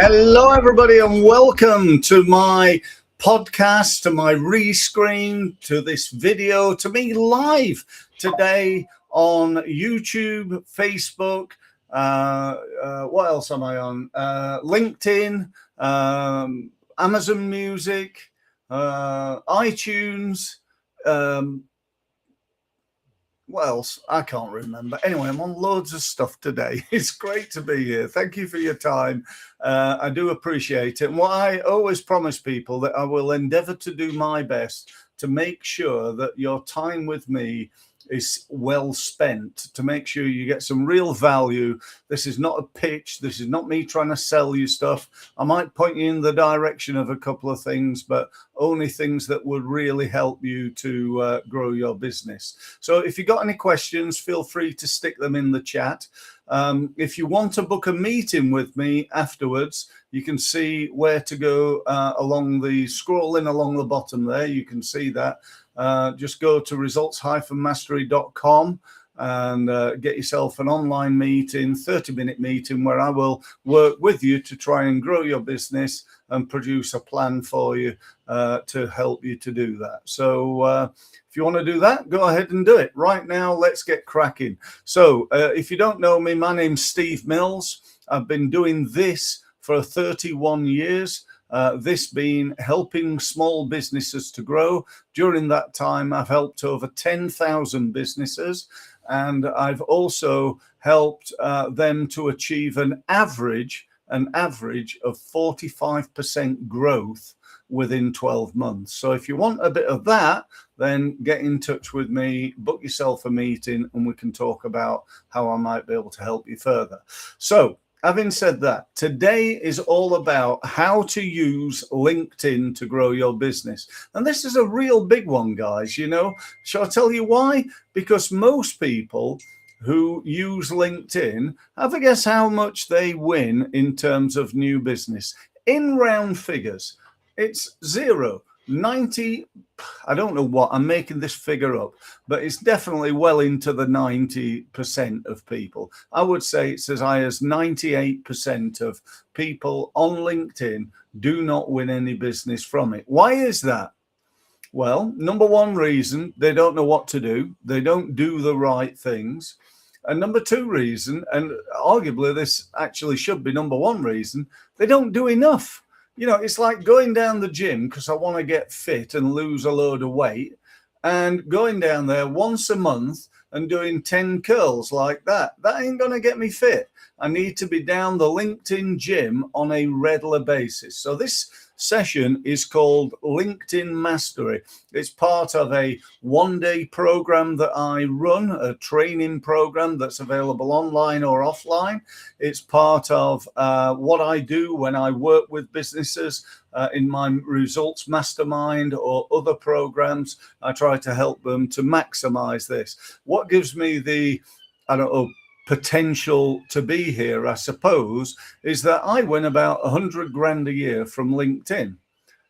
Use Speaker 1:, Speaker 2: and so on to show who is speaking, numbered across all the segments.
Speaker 1: Hello, everybody, and welcome to my podcast, to my rescreen, to this video, to me live today on YouTube, Facebook. What else am I on? LinkedIn, Amazon Music, iTunes. What else? I can't remember. Anyway, I'm on loads of stuff today. It's great to be here. Thank you for your time. I do appreciate it. And what I always promise people, that I will endeavor to do my best to make sure that your time with me is well spent, to make sure you get some real value. This is not a pitch. This is not me trying to sell you stuff. I might point you in the direction of a couple of things, but only things that would really help you to grow your business. So if you got any questions, feel free to stick them in the chat. If you want to book a meeting with me afterwards, you can see where to go scrolling along the bottom there. You can see that. Just go to results-mastery.com and get yourself an online meeting, 30-minute meeting, where I will work with you to try and grow your business and produce a plan for you to help you to do that. So if you want to do that, go ahead and do it. Right now, let's get cracking. So if you don't know me, my name's Steve Mills. I've been doing this for 31 years. This being helping small businesses to grow. During that time, I've helped over 10,000 businesses, and I've also helped them to achieve an average of 45% growth within 12 months. So if you want a bit of that, then get in touch with me, book yourself a meeting, and we can talk about how I might be able to help you further. So having said that, today is all about how to use LinkedIn to grow your business. And this is a real big one, guys. You know, shall I tell you why? Because most people who use LinkedIn, have a guess how much they win in terms of new business. In round figures, it's 90. I don't know what, I'm making this figure up, but it's definitely well into the 90% of people. I would say it's as high as 98% of people on LinkedIn do not win any business from it. Why is that? Well, number one reason, they don't know what to do. They don't do the right things. And number two reason, and arguably this actually should be number one reason, they don't do enough. You know, it's like going down the gym because I want to get fit and lose a load of weight, and going down there once a month and doing 10 curls like that. That ain't going to get me fit. I need to be down the LinkedIn gym on a regular basis. So this session is called LinkedIn Mastery. It's part of a one-day program that I run, a training program that's available online or offline. It's part of what I do when I work with businesses in my Results Mastermind or other programs. I try to help them to maximize this. What gives me the, potential to be here, I suppose, is that I win about 100 grand a year from LinkedIn,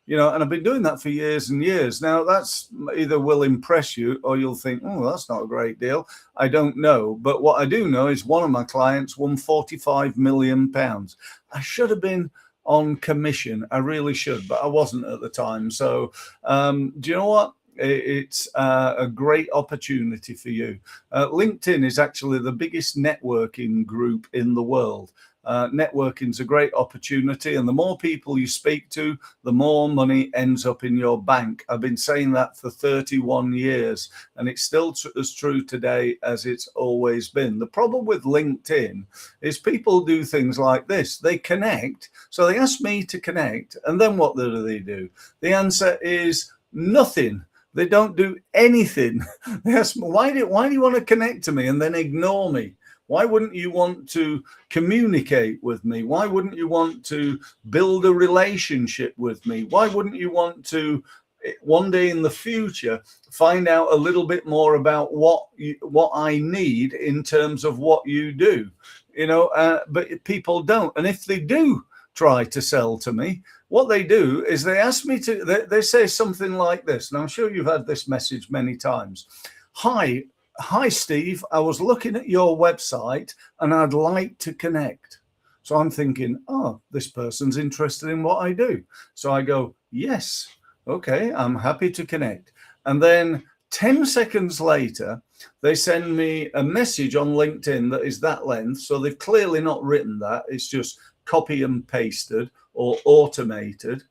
Speaker 1: you know, and I've been doing that for years and years. Now, that's either will impress you or you'll think, oh, that's not a great deal. I don't know. But what I do know is one of my clients won 45 million pounds. I should have been on commission. I really should, but I wasn't at the time. So do you know what? It's a great opportunity for you. LinkedIn is actually the biggest networking group in the world. Networking is a great opportunity, and the more people you speak to, the more money ends up in your bank. I've been saying that for 31 years, and it's still as true today as it's always been. The problem with LinkedIn is people do things like this. They connect. So they ask me to connect, and then what do they do? The answer is nothing. They don't do anything. They ask me, why do you want to connect to me and then ignore me? Why wouldn't you want to communicate with me? Why wouldn't you want to build a relationship with me? Why wouldn't you want to, one day in the future, find out a little bit more about what I need in terms of what you do? You know, but people don't. And if they do try to sell to me, what they do is they ask me to, they say something like this, and I'm sure you've had this message many times. Hi, Steve, I was looking at your website and I'd like to connect. So I'm thinking, oh, this person's interested in what I do. So I go, yes, okay, I'm happy to connect. And then 10 seconds later, they send me a message on LinkedIn that is that length. So they've clearly not written that. It's just copy and pasted or automated.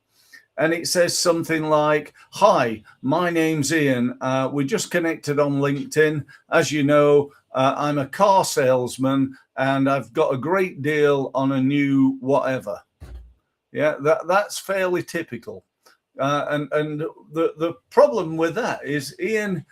Speaker 1: And it says something like, hi, my name's Ian. We just connected on LinkedIn. As you know, I'm a car salesman and I've got a great deal on a new whatever. Yeah, that's fairly typical. And the problem with that is Ian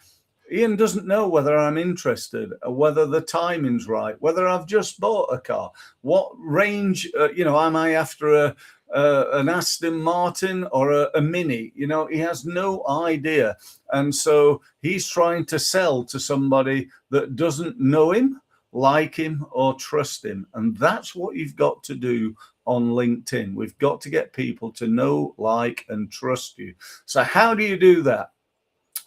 Speaker 1: doesn't know whether I'm interested, whether the timing's right, whether I've just bought a car, what range, am I after an Aston Martin or a Mini? He has no idea. And so he's trying to sell to somebody that doesn't know him, like him, or trust him. And that's what you've got to do on LinkedIn. We've got to get people to know, like, and trust you. So how do you do that?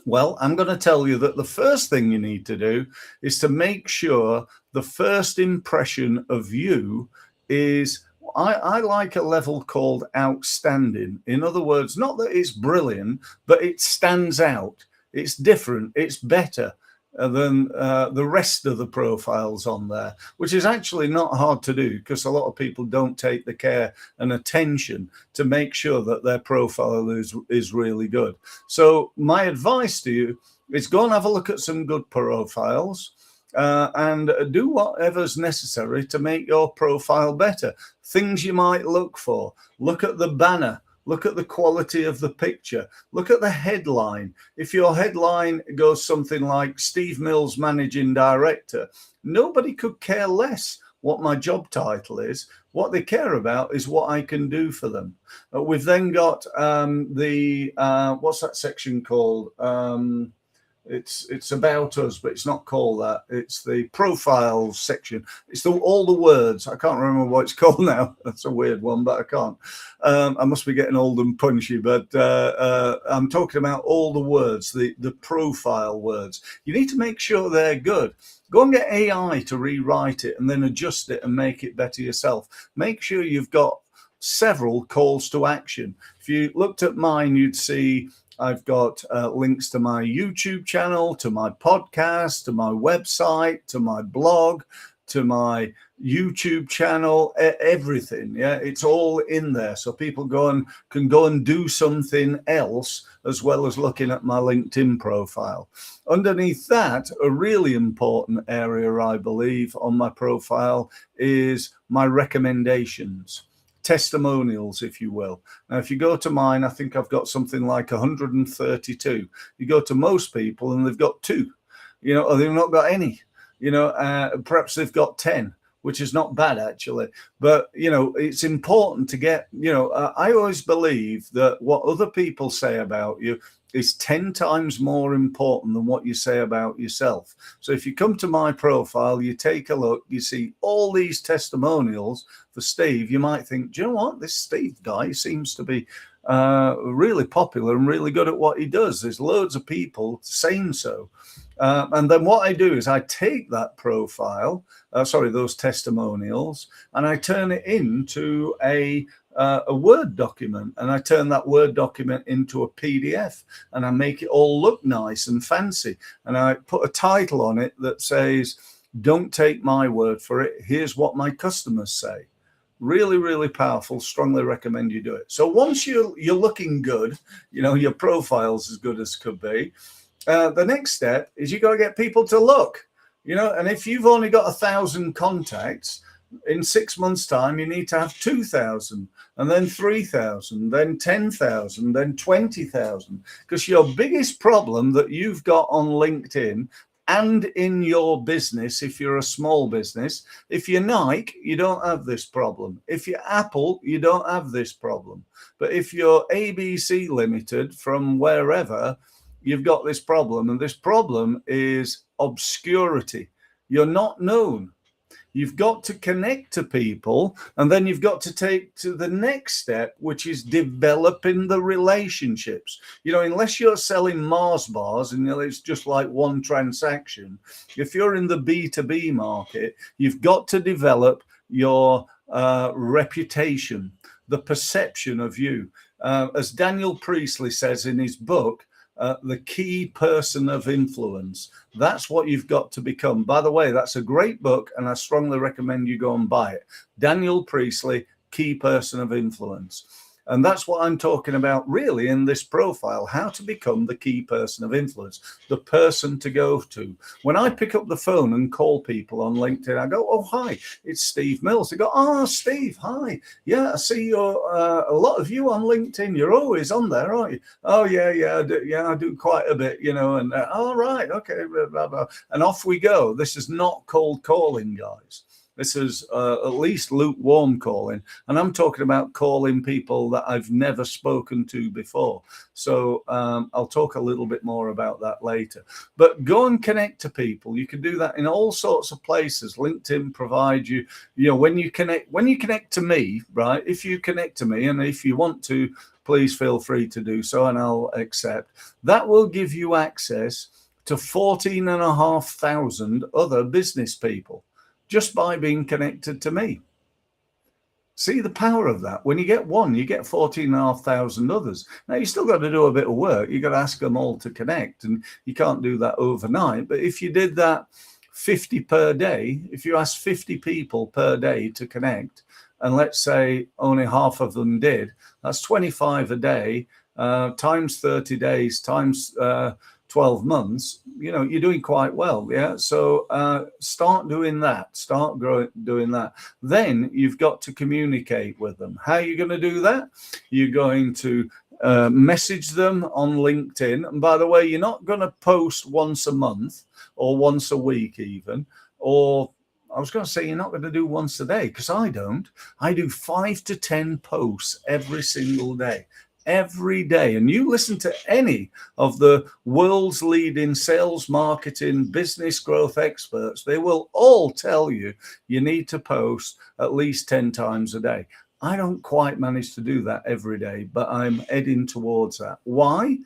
Speaker 1: Well, I'm going to tell you that the first thing you need to do is to make sure the first impression of you is, I like a level called outstanding. In other words, not that it's brilliant, but it stands out. It's different. It's better than the rest of the profiles on there, which is actually not hard to do because a lot of people don't take the care and attention to make sure that their profile is really good. So my advice to you is go and have a look at some good profiles and do whatever's necessary to make your profile better. Things you might look for. Look at the banner. Look at the quality of the picture. Look at the headline. If your headline goes something like Steve Mills, Managing Director, nobody could care less what my job title is. What they care about is what I can do for them. We've then got what's that section called? It's about us, but it's not called that. It's the profiles section. It's all the words. I can't remember what it's called now. That's a weird one, but I can't. I must be getting old and punchy, but I'm talking about all the words, the profile words. You need to make sure they're good. Go and get AI to rewrite it and then adjust it and make it better yourself. Make sure you've got several calls to action. If you looked at mine, you'd see I've got links to my YouTube channel, to my podcast, to my website, to my blog, to my YouTube channel, everything. Yeah, it's all in there. So people can go and do something else as well as looking at my LinkedIn profile. Underneath that, a really important area, I believe, on my profile is my recommendations. Testimonials, if you will. Now, if you go to mine, I think I've got something like 132. You go to most people and they've got 2, or they've not got any, perhaps they've got 10, which is not bad actually. But, it's important to get, I always believe that what other people say about you is 10 times more important than what you say about yourself. So if you come to my profile, you take a look, you see all these testimonials for Steve, you might think, do you know what? This Steve guy seems to be really popular and really good at what he does. There's loads of people saying so. And then what I do is I take that profile, those testimonials, and I turn it into a Word document, and I turn that Word document into a PDF, and I make it all look nice and fancy, and I put a title on it that says, don't take my word for it, here's what my customers say. Really, really powerful. Strongly recommend you do it. So once you're looking good, your profile's as good as could be, the next step is you got to get people to look, and if you've only got 1,000 contacts, in 6 months' time, you need to have 2,000, and then 3,000, then 10,000, then 20,000. Because your biggest problem that you've got on LinkedIn and in your business, if you're a small business, if you're Nike, you don't have this problem. If you're Apple, you don't have this problem. But if you're ABC Limited from wherever, you've got this problem. And this problem is obscurity. You're not known. You've got to connect to people, and then you've got to take to the next step, which is developing the relationships. Unless you're selling Mars bars and it's just like one transaction, if you're in the B2B market, you've got to develop your reputation, the perception of you. As Daniel Priestley says in his book, the key person of influence. That's what you've got to become. By the way, that's a great book, and I strongly recommend you go and buy it. Daniel Priestley, Key Person of Influence. And that's what I'm talking about really in this profile, how to become the key person of influence, the person to go to. When I pick up the phone and call people on LinkedIn, I go, oh, hi, it's Steve Mills. They go, oh, Steve, hi. Yeah, I see you're a lot of you on LinkedIn. You're always on there, aren't you? Oh, yeah, I do quite a bit, you know, and all right, okay, blah, blah, blah. And off we go. This is not cold calling, guys. This is at least lukewarm calling. And I'm talking about calling people that I've never spoken to before. So I'll talk a little bit more about that later. But go and connect to people. You can do that in all sorts of places. LinkedIn provides you, when you connect to me, right? If you connect to me, and if you want to, please feel free to do so, and I'll accept. That will give you access to 14,500 other business people, just by being connected to me. See the power of that. When you get one, you get 14,500 others. Now, you still got to do a bit of work. You got to ask them all to connect, and you can't do that overnight. But if you did that 50 per day, if you asked 50 people per day to connect, and let's say only half of them did, that's 25 a day, times 30 days, times 12 months, you're doing quite well. Yeah. So start doing that. Start doing that. Then you've got to communicate with them. How are you going to do that? You're going to message them on LinkedIn. And by the way, you're not going to post once a month or once a week even, or I was going to say you're not going to do once a day, because I don't. I do 5 to 10 posts every single day. Every day. And you listen to any of the world's leading sales, marketing, business growth experts, they will all tell you you need to post at least 10 times a day. I don't quite manage to do that every day, but I'm heading towards that. Why?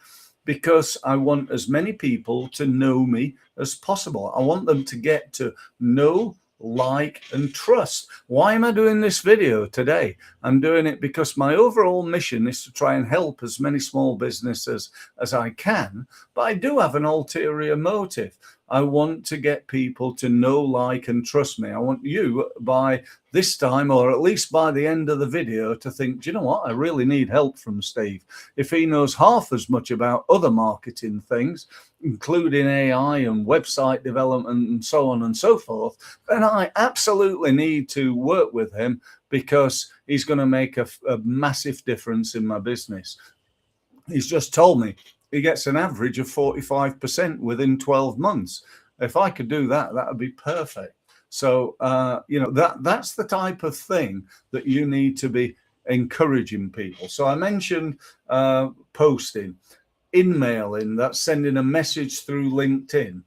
Speaker 1: Because I want as many people to know me as possible. I want them to get to know, like, and trust. Why am I doing this video today? I'm doing it because my overall mission is to try and help as many small businesses as I can, but I do have an ulterior motive. I want to get people to know, like, and trust me. I want you, by this time, or at least by the end of the video, to think, do you know what? I really need help from Steve. If he knows half as much about other marketing things, including AI and website development and so on and so forth, then I absolutely need to work with him, because he's going to make a massive difference in my business. He's just told me he gets an average of 45% within 12 months. If I could do that, that would be perfect. So, that's the type of thing that you need to be encouraging people. So I mentioned posting, in-mailing, that's sending a message through LinkedIn.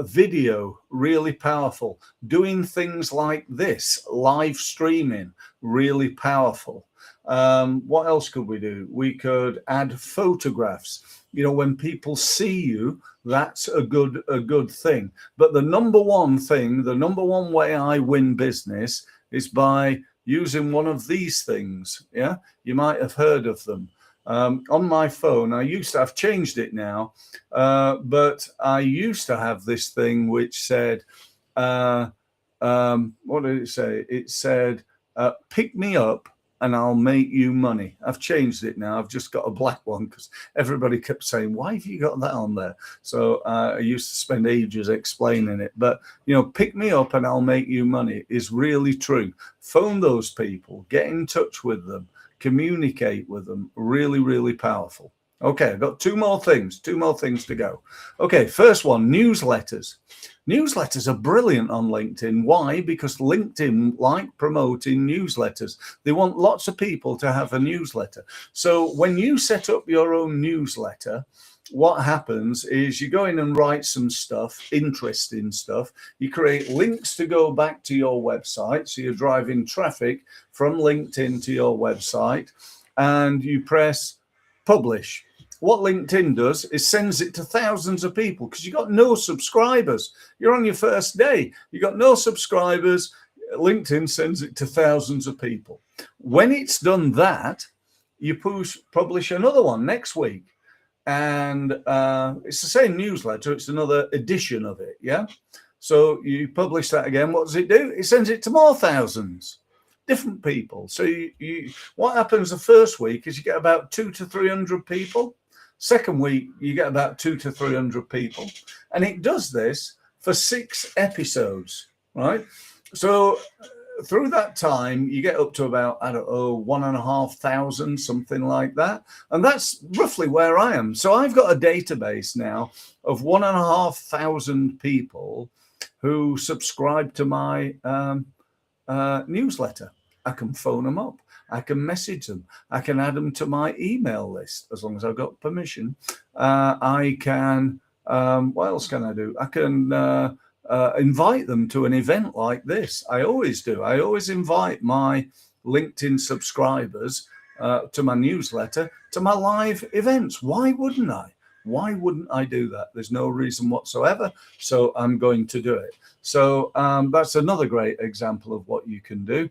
Speaker 1: Video, really powerful. Doing things like this, live streaming, really powerful. What else could we do? We could add photographs. When people see you, that's a good thing. But the number one thing, the number one way I win business is by using one of these things. Yeah, you might have heard of them. On my phone, I've changed it now, but I used to have this thing which said, what did it say? It said, pick me up and I'll make you money. I've changed it now. I've just got a black one, because everybody kept saying, why have you got that on there? So I used to spend ages explaining it. But, pick me up and I'll make you money is really true. Phone those people, get in touch with them, communicate with them. Really, really powerful. Okay, I've got two more things to go. Okay, first one, newsletters. Newsletters are brilliant on LinkedIn. Why? Because LinkedIn like promoting newsletters. They want lots of people to have a newsletter. So when you set up your own newsletter, what happens is you go in and write some stuff, interesting stuff. You create links to go back to your website. So you're driving traffic from LinkedIn to your website, and you press publish. What LinkedIn does is sends it to thousands of people, because you got no subscribers. You're on your first day. You got no subscribers. LinkedIn sends it to thousands of people. When it's done that, you publish another one next week. And it's the same newsletter. It's another edition of it. Yeah. So you publish that again. What does it do? It sends it to more thousands, different people. So what happens the first week is you get about 200 to 300 people. Second week, you get about 200 to 300 people. And it does this for 6 episodes, right? So through that time, you get up to about, I don't know, 1,500, something like that. And that's roughly where I am. So I've got a database now of 1,500 people who subscribe to my newsletter. I can phone them up. I can message them. I can add them to my email list as long as I've got permission. I can, what else can I do? I can invite them to an event like this. I always do. I always invite my LinkedIn subscribers to my newsletter, to my live events. Why wouldn't I? Why wouldn't I do that? There's no reason whatsoever. So I'm going to do it. So that's another great example of what you can do.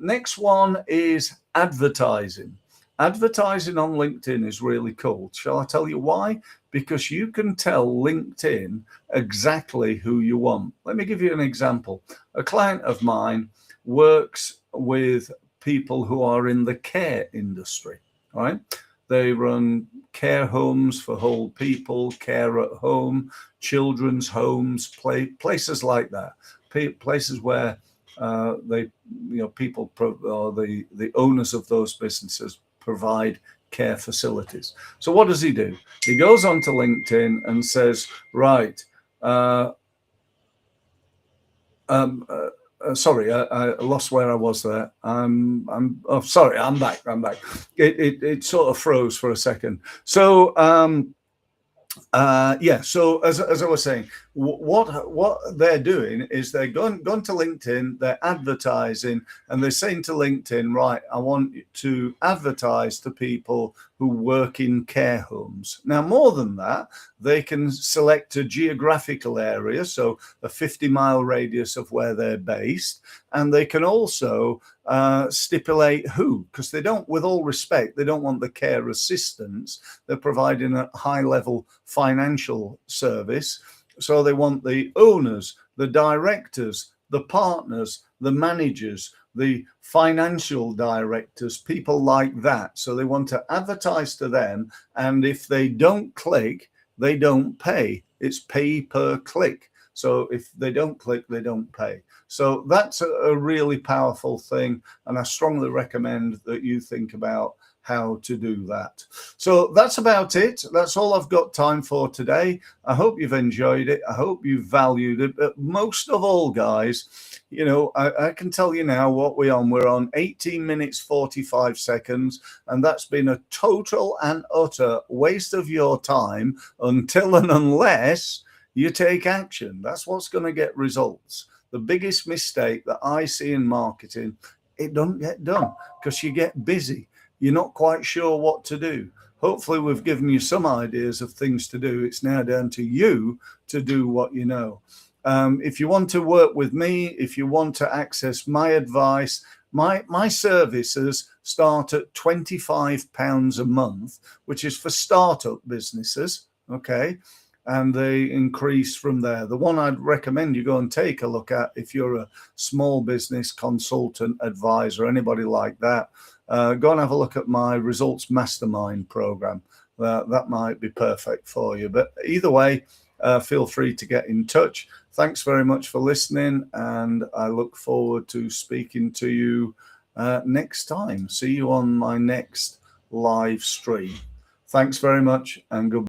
Speaker 1: Next one is advertising. Advertising on LinkedIn is really cool. Shall I tell you why? Because you can tell LinkedIn exactly who you want. Let me give you an example. A client of mine works with people who are in the care industry, right? They run care homes for whole people, care at home, children's homes, places like that, places where people, or the owners of those businesses provide care facilities. So what does he do? He goes onto LinkedIn and says, right, sorry, I lost where I was there. Sorry, I'm back. It sort of froze for a second. So so as I was saying, what they're doing is they're gone to LinkedIn, they're advertising, and they're saying to LinkedIn, right, I want you to advertise to people who work in care homes. Now, more than that, they can select a geographical area, so a 50-mile radius of where they're based, and they can also stipulate who, because they don't, with all respect, they don't want the care assistants. They're providing a high-level financial service. So they want the owners, the directors, the partners, the managers, the financial directors, people like that. So they want to advertise to them. And if they don't click, they don't pay. It's pay per click. So if they don't click, they don't pay. So that's a really powerful thing. And I strongly recommend that you think about how to do that. So that's about it. That's all I've got time for today. I hope you've enjoyed it. I hope you've valued it. But most of all, guys, you know, I can tell you now what we're on. We're on 18 minutes, 45 seconds. And that's been a total and utter waste of your time until and unless you take action. That's what's going to get results. The biggest mistake that I see in marketing, it doesn't get done because you get busy. You're not quite sure what to do. Hopefully we've given you some ideas of things to do. It's now down to you to do what you know. If you want to work with me, if you want to access my advice, my services start at £25 a month, which is for startup businesses, okay? And they increase from there. The one I'd recommend you go and take a look at if you're a small business consultant, advisor, anybody like that, go and have a look at my Results Mastermind program. That might be perfect for you. But either way, feel free to get in touch. Thanks very much for listening, and I look forward to speaking to you next time. See you on my next live stream. Thanks very much, and goodbye.